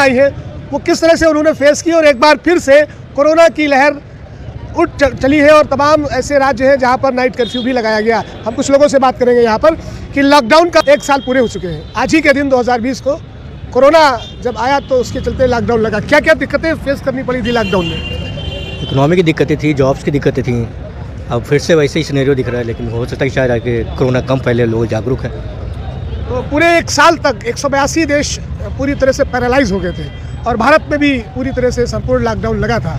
आई है वो किस तरह से उन्होंने फेस की और एक बार फिर से कोरोना की लहर चली है और तमाम ऐसे राज्य हैं जहां पर नाइट कर्फ्यू भी लगाया गया। हम कुछ लोगों से बात करेंगे यहाँ पर कि लॉकडाउन का 1 साल पूरे हो चुके हैं। आज ही के दिन 2020 को कोरोना जब आया तो उसके चलते लॉकडाउन लगा। क्या क्या दिक्कतें फेस करनी पड़ी थी लॉकडाउन में? इकोनॉमी की दिक्कतें थी, जॉब्स की दिक्कतें थी। अब फिर से वैसे ही सिनेरियो दिख रहा है, लेकिन हो सकता है शायद आगे कोरोना कम फैले, लोग जागरूक हैं। तो पूरे 1 साल तक 182 देश पूरी तरह से पैरालाइज हो गए थे और भारत में भी पूरी तरह से संपूर्ण लॉकडाउन लगा था।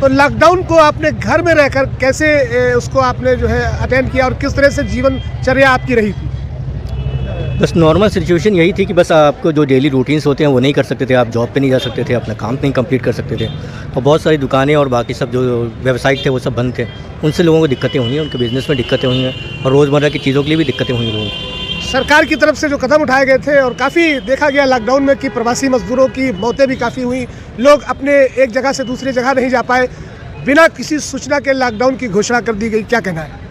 तो लॉकडाउन को आपने घर में रहकर कैसे उसको आपने जो है अटेंड किया और किस तरह से जीवनचर्या आपकी रही थी? बस नॉर्मल सिचुएशन यही थी कि बस आपको जो डेली रूटीन्स होते हैं वो नहीं कर सकते थे, आप जॉब पे नहीं जा सकते थे, अपना काम नहीं कंप्लीट कर सकते थे और बहुत सारी दुकानें और बाकी सब जो वेबसाइट थे वो सब बंद थे। उनसे लोगों को दिक्कतें हुई हैं, उनके बिज़नेस में दिक्कतें हुई हैं और रोज़मर्रा की चीज़ों के लिए भी दिक्कतें हुई लोगों को। सरकार की तरफ से जो कदम उठाए गए थे और काफ़ी देखा गया लॉकडाउन में कि प्रवासी मजदूरों की मौतें भी काफ़ी हुई, लोग अपने एक जगह से दूसरी जगह नहीं जा पाए, बिना किसी सूचना के लॉकडाउन की घोषणा कर दी गई। क्या कहना है?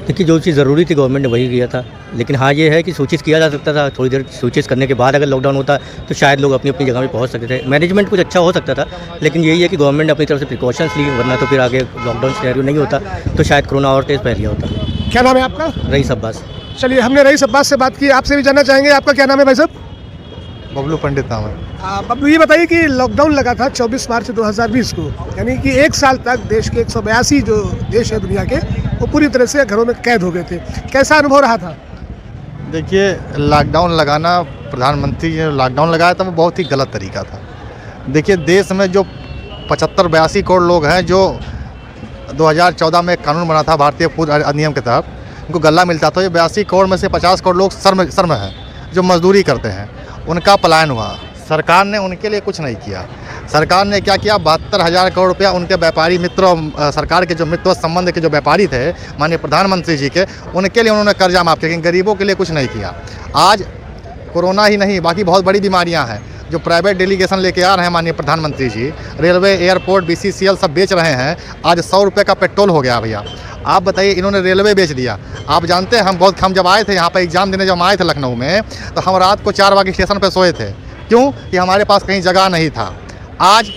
देखिए, जो चीज़ ज़रूरी थी गवर्नमेंट ने वही किया था, लेकिन हाँ ये है कि सूचित किया जा सकता था। थोड़ी देर सूचित करने के बाद अगर लॉकडाउन होता तो शायद लोग अपनी अपनी जगह में पहुंच सकते थे। मैनेजमेंट कुछ अच्छा हो सकता था, लेकिन यही है कि गवर्नमेंट ने अपनी तरफ से प्रिकॉशंस ली, वरना तो फिर आगे लॉकडाउन सिनेरियो नहीं होता तो शायद कोरोना और तेज़ फैल गया होता। क्या नाम है आपका? रईस अब्बास। चलिए, हमने रईस अब्बास से बात की, आपसे भी जानना चाहेंगे आपका क्या नाम है भाई साहब? बबलू पंडित नाम है। बबलू, ये बताइए कि लॉकडाउन लगा था 24 मार्च 2020 को, यानी कि 1 साल तक देश के 182 जो देश है दुनिया के वो पूरी तरह से घरों में कैद हो गए थे। कैसा अनुभव रहा था? देखिए, लॉकडाउन लगाना, प्रधानमंत्री ने लॉकडाउन लगाया था वो बहुत ही गलत तरीका था। देखिए, देश में जो 75-82 करोड़ लोग हैं जो 2014 में कानून बना था भारतीय फूड अधिनियम के तहत, उनको गल्ला मिलता था। ये 82 करोड़ में से 50 करोड़ लोग सर में हैं जो मजदूरी करते हैं, उनका पलायन हुआ। सरकार ने उनके लिए कुछ नहीं किया। सरकार ने क्या किया, 72,000 करोड़ रुपया उनके व्यापारी मित्रों, सरकार के जो मित्र संबंध के जो व्यापारी थे माननीय प्रधानमंत्री जी के, उनके लिए उन्होंने कर्जा माफ़ किया, लेकिन गरीबों के लिए कुछ नहीं किया। आज कोरोना ही नहीं, बाकी बहुत बड़ी बीमारियां हैं जो प्राइवेट डेलीगेशन लेके आ रहे हैं माननीय प्रधानमंत्री जी, रेलवे, एयरपोर्ट, BCCL सब बेच रहे हैं। आज 100 रुपये का पेट्रोल हो गया भैया। आप बताइए, इन्होंने रेलवे बेच दिया। आप जानते हैं, हम जब आए थे यहाँ पर एग्ज़ाम देने, जब हम आए थे लखनऊ में, तो हम रात को 4 बजे स्टेशन पर सोए थे। क्यों? कि हमारे पास कहीं जगह नहीं था। आज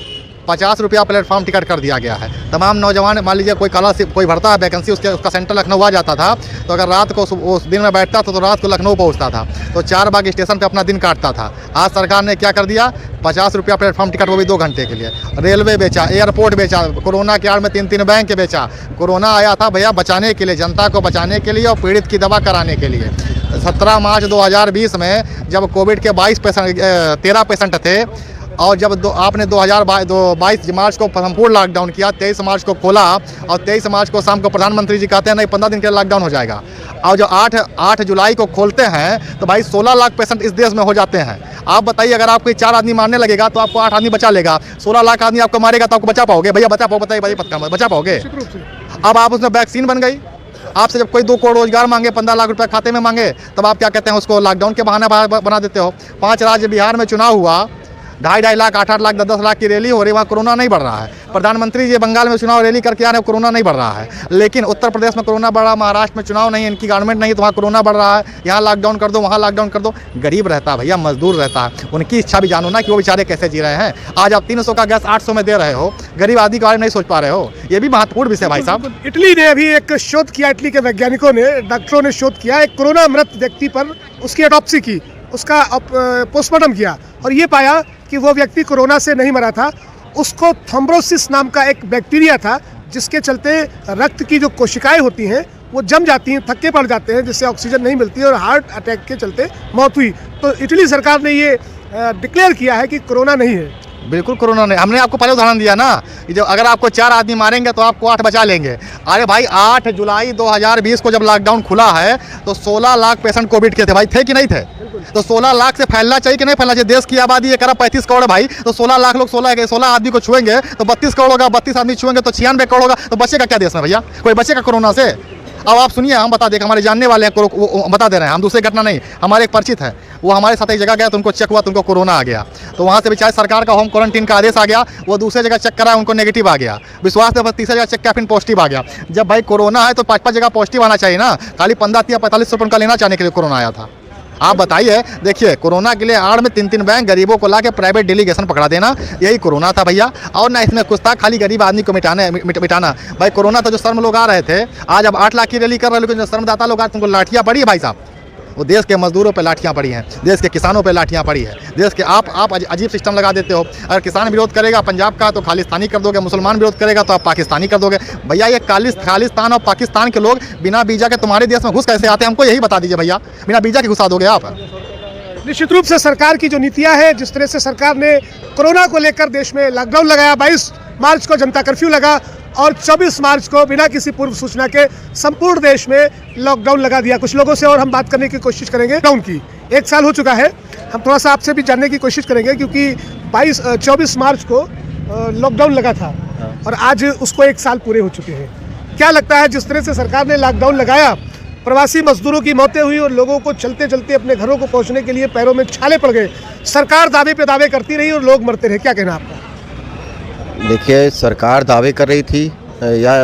50 रुपया प्लेटफॉर्म टिकट कर दिया गया है। तमाम नौजवान, मान लीजिए कोई स्कॉलरशिप कोई भरता है वैकेंसी, उसका सेंटर लखनऊ आ जाता था, तो अगर रात को उस दिन में बैठता था तो रात को लखनऊ पहुंचता था, तो 4 बाग स्टेशन पे अपना दिन काटता था। आज सरकार ने क्या कर दिया, 50 रुपया प्लेटफॉर्म टिकट, वो भी 2 घंटे के लिए। रेलवे बेचा, एयरपोर्ट बेचा, कोरोना के आड़ में 3 बैंक बेचा। कोरोना आया था भैया बचाने के लिए, जनता को बचाने के लिए और पीड़ित की दवा कराने के लिए। 17 मार्च 2020 में जब कोविड के 13 पेशेंट थे और जब आपने 22 मार्च को संपूर्ण लॉकडाउन किया, 23 मार्च को खोला और 23 मार्च को शाम को प्रधानमंत्री जी कहते हैं नहीं 15 दिन के लिए लॉकडाउन हो जाएगा। और जो 8 जुलाई को खोलते हैं तो भाई 16 लाख पेशेंट इस देश में हो जाते हैं। आप बताइए, अगर आपको 4 आदमी मारने लगेगा तो आपको 8 आदमी बचा लेगा, 16 लाख आदमी आपको मारेगा तो आपको बचा पाओगे? भैया बचा पाओ, बताइए भाई, बचा पाओगे? अब आप उसमें वैक्सीन बन गई। आपसे जब कोई 2 करोड़ रोजगार मांगे, 15 लाख रुपए खाते में मांगे, तब आप क्या कहते हैं, उसको लॉकडाउन के बहाने बना देते हो। 5 राज्य बिहार में चुनाव हुआ, 2.5 लाख, 8 लाख, 10 लाख की रैली हो रही, वहाँ कोरोना नहीं बढ़ रहा है। प्रधानमंत्री जी बंगाल में चुनाव रैली करके आ रहे हैं, कोरोना नहीं बढ़ रहा है। लेकिन उत्तर प्रदेश में कोरोना बढ़ रहा, महाराष्ट्र में चुनाव नहीं है, इनकी गवर्नमेंट नहीं, तो वहाँ कोरोना बढ़ रहा है। यहाँ लॉकडाउन कर दो, वहाँ लॉकडाउन कर दो। गरीब रहता है भैया, मजदूर रहता है, उनकी इच्छा भी जानो ना कि वो बेचारे कैसे जी रहे हैं। आज आप 300 का गैस 800 में दे रहे हो, गरीब आदमी के बारे में नहीं सोच पा रहे हो। ये भी महत्वपूर्ण विषय भाई साहब। इटली ने अभी एक शोध किया, इटली के वैज्ञानिकों ने, डॉक्टरों ने शोध किया, एक कोरोना मृत व्यक्ति पर उसकी ऑटोप्सी की, उसका पोस्टमार्टम किया और ये पाया कि वो व्यक्ति कोरोना से नहीं मरा था। उसको थ्रोम्बोसिस नाम का एक बैक्टीरिया था, जिसके चलते रक्त की जो कोशिकाएं होती हैं वो जम जाती हैं, थक्के पड़ जाते हैं, जिससे ऑक्सीजन नहीं मिलती और हार्ट अटैक के चलते मौत हुई। तो इटली सरकार ने ये डिक्लेयर किया है कि कोरोना नहीं है। बिल्कुल कोरोना नहीं। हमने आपको पहले उदाहरण दिया ना कि जो अगर आपको 4 आदमी मारेंगे तो आपको 8 बचा लेंगे। अरे भाई, 8 जुलाई 2020 को जब लॉकडाउन खुला है तो 16 लाख पेशेंट कोविड के थे भाई, थे कि नहीं थे? तो 16 लाख से फैलना चाहिए कि नहीं फैलना चाहिए? देश की आबादी 1.35 करोड़ है भाई, तो 16 लाख लोग 16 आदमी को छुएंगे तो 32 करोड़ होगा, 32 आदमी छुएंगे तो 96 करोड़ होगा। तो बचेगा क्या देश में भैया? कोई बचेगा कोरोना से? अब आप सुनिए, हम बता दें, हमारे जानने वाले हैं, वो बता दे रहे हैं, हम दूसरी घटना नहीं, हमारे एक परिचित है, वो हमारे साथ एक जगह गया तो उनको चेक हुआ तो उनको कोरोना आ गया। तो वहाँ से बेचारे सरकार का होम क्वारंटीन का आदेश आ गया, वो दूसरी जगह चेक कराया, उनको नेगेटिव आ गया। विश्वास से तीसरी जगह चेक किया, फिर पॉजिटिव आ गया। जब भाई कोरोना है तो 5 जगह पॉजिटिव आना चाहिए ना, खाली 15 या 45 रुपये उनका लेना चाहने के लिए कोरोना आया था। आप बताइए, देखिए कोरोना के लिए आड़ में 3-3 बैंक गरीबों को ला के प्राइवेट डेलीगेशन पकड़ा देना, यही कोरोना था भैया। और ना इसमें कुछ था, खाली गरीब आदमी को मिटाना। भाई कोरोना तो जो शर्म लोग आ रहे थे, आज अब 8 लाख की रैली कर रहे हैं, लेकिन जो शर्मदाता लोग आज तुमको लाठियाँ पड़ी है भाई साहब, वो देश के मजदूरों पे लाठियाँ पड़ी हैं, देश के किसानों पे लाठियाँ पड़ी है, देश के आप अजीब सिस्टम लगा देते हो। अगर किसान विरोध करेगा पंजाब का तो खालिस्तानी कर दोगे, मुसलमान विरोध करेगा तो आप पाकिस्तानी कर दोगे। भैया ये खालिस्तान और पाकिस्तान के लोग बिना वीज़ा के तुम्हारे देश में घुस कैसे आते हैं, हमको यही बता दीजिए भैया। बिना वीज़ा के घुसा दोगे आप? निश्चित रूप से सरकार की जो नीतियां हैं, जिस तरह से सरकार ने कोरोना को लेकर देश में लॉकडाउन लगाया, 22 मार्च को जनता कर्फ्यू लगा और 24 मार्च को बिना किसी पूर्व सूचना के संपूर्ण देश में लॉकडाउन लगा दिया। कुछ लोगों से और हम बात करने की कोशिश करेंगे। लॉकडाउन की 1 साल हो चुका है, हम थोड़ा सा आपसे भी जानने की कोशिश करेंगे, क्योंकि 24 मार्च को लॉकडाउन लगा था और आज उसको 1 साल पूरे हो चुके हैं। क्या लगता है, जिस तरह से सरकार ने लॉकडाउन लगाया, प्रवासी मजदूरों की मौतें हुई और लोगों को चलते चलते अपने घरों को पहुंचने के लिए पैरों में छाले पड़ गए, सरकार दावे पे दावे करती रही और लोग मरते रहे, क्या कहना आपका? देखिए, सरकार दावे कर रही थी या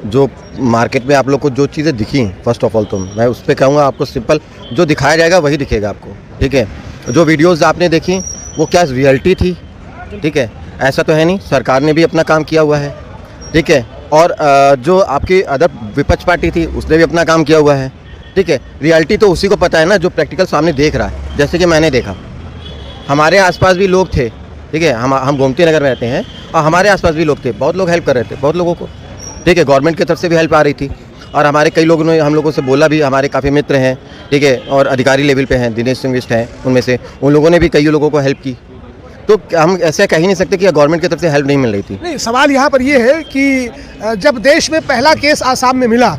जो मार्केट में आप लोग को जो चीज़ें दिखी, फर्स्ट ऑफ ऑल तो मैं उस पर कहूँगा, आपको सिंपल जो दिखाया जाएगा वही दिखेगा आपको, ठीक है। जो वीडियोस आपने देखी वो क्या रियलिटी थी, ठीक है, ऐसा तो है नहीं। सरकार ने भी अपना काम किया हुआ है, ठीक है, और जो आपकी अदर विपक्ष पार्टी थी उसने भी अपना काम किया हुआ है, ठीक है। रियलिटी तो उसी को पता है ना जो प्रैक्टिकल सामने देख रहा है। जैसे कि मैंने देखा, हमारे आसपास भी लोग थे, ठीक है, हम गोमती नगर में रहते हैं और हमारे आसपास भी लोग थे, बहुत लोग हेल्प कर रहे थे, बहुत लोगों को, ठीक है। गवर्नमेंट की तरफ से भी हेल्प आ रही थी और हमारे कई लोगों ने हम लोगों से बोला भी, हमारे काफ़ी मित्र हैं, ठीक है, और अधिकारी लेवल पे हैं, दिनेश सिंह बिष्ट हैं उनमें से, उन लोगों ने भी कई लोगों को हेल्प की। तो हम ऐसे कह ही नहीं सकते कि गवर्नमेंट की तरफ से हेल्प नहीं मिल रही थी। नहीं, सवाल यहाँ पर ये है कि जब देश में पहला केस आसाम में मिला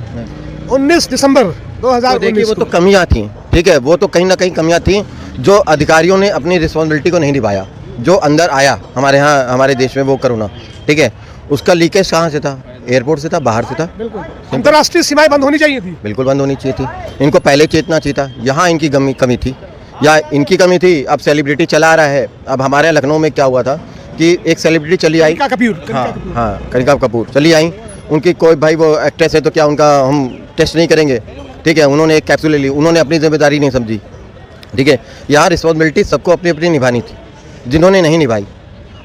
19 दिसंबर 2019 वो तो कमियाँ थी, ठीक है, वो तो कहीं ना कहीं कमियाँ थी जो अधिकारियों ने अपनी रिस्पॉन्सिबिलिटी को नहीं निभाया। जो अंदर आया हमारे यहाँ, हमारे देश में वो कोरोना, ठीक है, उसका लीकेज कहाँ से था? एयरपोर्ट से था, बाहर से था। बिल्कुल, अंतर्राष्ट्रीय सीमाएं बंद होनी चाहिए थी, बिल्कुल बंद होनी चाहिए थी। इनको पहले चेतना चाहिए था। यहाँ इनकी कमी थी या इनकी कमी थी। अब सेलिब्रिटी चला रहा है। अब हमारे लखनऊ में क्या हुआ था कि एक सेलिब्रिटी चली आई, कनिका कपूर चली आई, उनकी कोई भाई वो एक्ट्रेस है तो क्या उनका हम टेस्ट नहीं करेंगे, ठीक है। उन्होंने एक कैप्सूल ले ली, उन्होंने अपनी जिम्मेदारी नहीं समझी, ठीक है। यहाँ रिस्पॉन्सिबिलिटी सबको अपनी अपनी निभानी थी, जिन्होंने नहीं निभाई।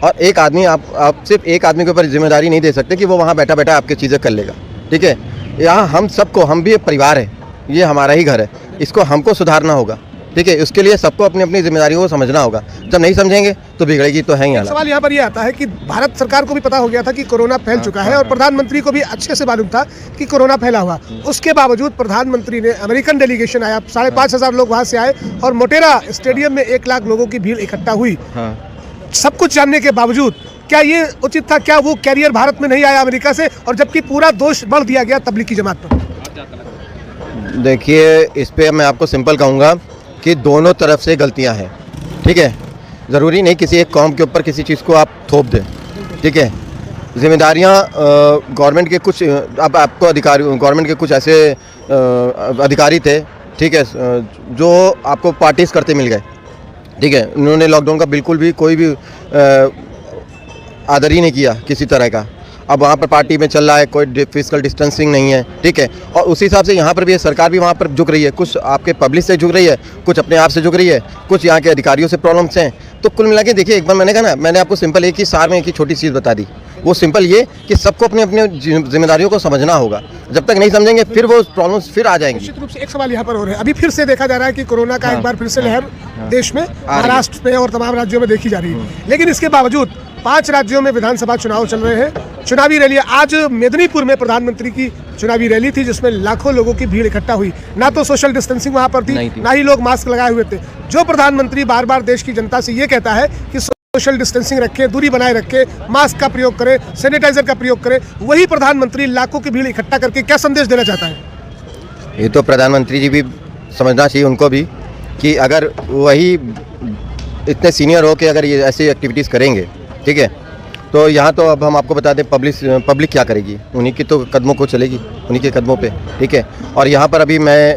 और एक आदमी, आप सिर्फ एक आदमी के ऊपर जिम्मेदारी नहीं दे सकते कि वो वहाँ बैठा बैठा आपकी चीज़ें कर लेगा, ठीक है। यहाँ हम सबको, हम भी एक परिवार है, ये हमारा ही घर है, इसको हमको सुधारना होगा, ठीक है। उसके लिए सबको अपनी अपनी जिम्मेदारियों को समझना होगा। जब नहीं समझेंगे तो बिगड़ेगी तो है ही। सवाल यहाँ पर यह आता है कि भारत सरकार को भी पता हो गया था कि कोरोना फैल चुका है और प्रधानमंत्री को भी अच्छे से मालूम था कि कोरोना फैला हुआ। उसके बावजूद प्रधानमंत्री ने, अमेरिकन डेलीगेशन आया, 5,500 लोग वहाँ से आए और मोटेरा स्टेडियम में 1 लाख लोगों की भीड़ इकट्ठा हुई। सब कुछ जानने के बावजूद क्या ये उचित था? क्या वो कैरियर भारत में नहीं आया अमेरिका से, और जबकि पूरा दोष बढ़ दिया गया तबलीगी जमात पर? देखिए, इस पे मैं आपको सिंपल कहूँगा कि दोनों तरफ से गलतियां हैं, ठीक है। ज़रूरी नहीं किसी एक कौम के ऊपर किसी चीज़ को आप थोप दें, ठीक है। जिम्मेदारियां गवर्नमेंट के कुछ, अब आपको अधिकारी, गवर्नमेंट के कुछ ऐसे अधिकारी थे, ठीक है, जो आपको पार्टीज करते मिल गए, ठीक है। उन्होंने लॉकडाउन का बिल्कुल भी कोई भी आदर ही नहीं किया किसी तरह का। अब वहाँ पर पार्टी में चल रहा है, कोई फिजिकल डिस्टेंसिंग नहीं है, ठीक है। और उसी हिसाब से यहाँ पर भी सरकार भी वहाँ पर झुक रही है, कुछ आपके पब्लिक से झुक रही है, कुछ अपने आप से झुक रही है, कुछ यहाँ के अधिकारियों से प्रॉब्लम्स हैं। तो कुल मिला के देखिए, एक बार मैंने कहा ना, मैंने आपको सिंपल एक ही सार में एक ही छोटी चीज़ बता दी, वो सिंपल ये कि सबको अपनी अपनी जिम्मेदारियों को समझना होगा। जब तक नहीं समझेंगे फिर वो प्रॉब्लम्स फिर आ जाएंगी। निश्चित रूप से एक सवाल यहाँ पर हो रहा है, अभी फिर से देखा जा रहा है कि कोरोना का एक बार फिर से लहर देश में, महाराष्ट्र में और तमाम राज्यों में देखी जा रही है। लेकिन इसके बावजूद 5 राज्यों में विधानसभा चुनाव चल रहे हैं, चुनावी रैली। आज मेदिनीपुर में प्रधानमंत्री की चुनावी रैली थी जिसमें लाखों लोगों की भीड़ इकट्ठा हुई। ना तो सोशल डिस्टेंसिंग वहां पर थी, ना ही लोग मास्क लगाए हुए थे। जो प्रधानमंत्री बार बार देश की जनता से ये कहता है कि सोशल डिस्टेंसिंग रखें, दूरी बनाए रखें, मास्क का प्रयोग करें, सैनिटाइजर का प्रयोग करें, वही प्रधानमंत्री लाखों की भीड़ इकट्ठा करके क्या संदेश देना चाहता है? ये तो प्रधानमंत्री जी भी समझना चाहिए उनको भी कि अगर वही इतने सीनियर हो के अगर ये ऐसी एक्टिविटीज़ करेंगे, ठीक है, तो यहाँ तो अब हम आपको बता दें पब्लिक क्या करेगी, उन्हीं की तो कदमों को चलेगी, उन्हीं के कदमों पे, ठीक है। और यहाँ पर अभी मैं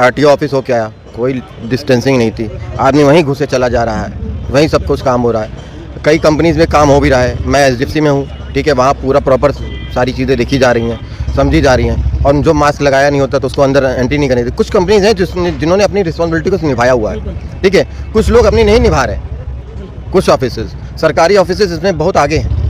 RTO ऑफिस होके आया, कोई डिस्टेंसिंग नहीं थी, आदमी वहीं घुसे चला जा रहा है, वहीं सब कुछ काम हो रहा है। कई कंपनीज़ में काम हो भी रहा है। मैं SDFC में हूँ, ठीक है, वहाँ पूरा प्रॉपर सारी चीज़ें देखी जा रही हैं, समझी जा रही हैं। और जो मास्क लगाया नहीं होता तो उसको अंदर एंट्री नहीं करनी थी। कुछ कंपनीज हैं जिन्होंने अपनी रिस्पॉन्सिबिलिटी को निभाया हुआ है, ठीक है, कुछ लोग अपनी नहीं निभा रहे। कुछ ऑफिसेज, सरकारी ऑफिसेज इसमें बहुत आगे हैं।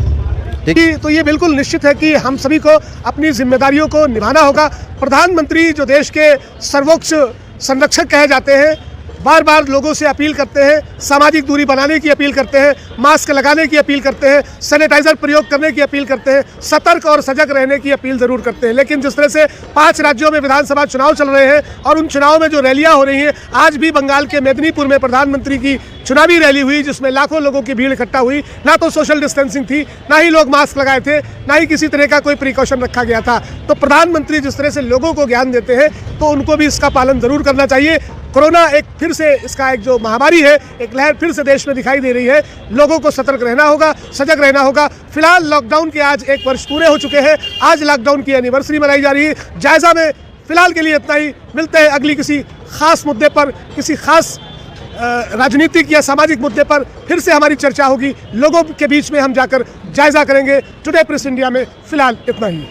तो ये बिल्कुल निश्चित है कि हम सभी को अपनी जिम्मेदारियों को निभाना होगा। प्रधानमंत्री जो देश के सर्वोच्च संरक्षक कहे जाते हैं, बार बार लोगों से अपील करते हैं, सामाजिक दूरी बनाने की अपील करते हैं, मास्क लगाने की अपील करते हैं, सैनिटाइजर प्रयोग करने की अपील करते हैं, सतर्क और सजग रहने की अपील ज़रूर करते हैं। लेकिन जिस तरह से 5 राज्यों में विधानसभा चुनाव चल रहे हैं और उन चुनाव में जो रैलियां हो रही हैं, आज भी बंगाल के मेदिनीपुर में प्रधानमंत्री की चुनावी रैली हुई जिसमें लाखों लोगों की भीड़ इकट्ठा हुई। ना तो सोशल डिस्टेंसिंग थी, ना ही लोग मास्क लगाए थे, ना ही किसी तरह का कोई प्रिकॉशन रखा गया था। तो प्रधानमंत्री जिस तरह से लोगों को ज्ञान देते हैं तो उनको भी इसका पालन ज़रूर करना चाहिए। कोरोना एक फिर से, इसका एक जो महामारी है, एक लहर फिर से देश में दिखाई दे रही है। लोगों को सतर्क रहना होगा, सजग रहना होगा। फिलहाल लॉकडाउन के आज 1 वर्ष पूरे हो चुके हैं। आज लॉकडाउन की एनिवर्सरी मनाई जा रही है। जायज़ा में फिलहाल के लिए इतना ही। मिलते हैं अगली किसी खास मुद्दे पर, किसी खास राजनीतिक या सामाजिक मुद्दे पर फिर से हमारी चर्चा होगी। लोगों के बीच में हम जाकर जायज़ा करेंगे। टुडे प्रेस इंडिया में फिलहाल इतना ही।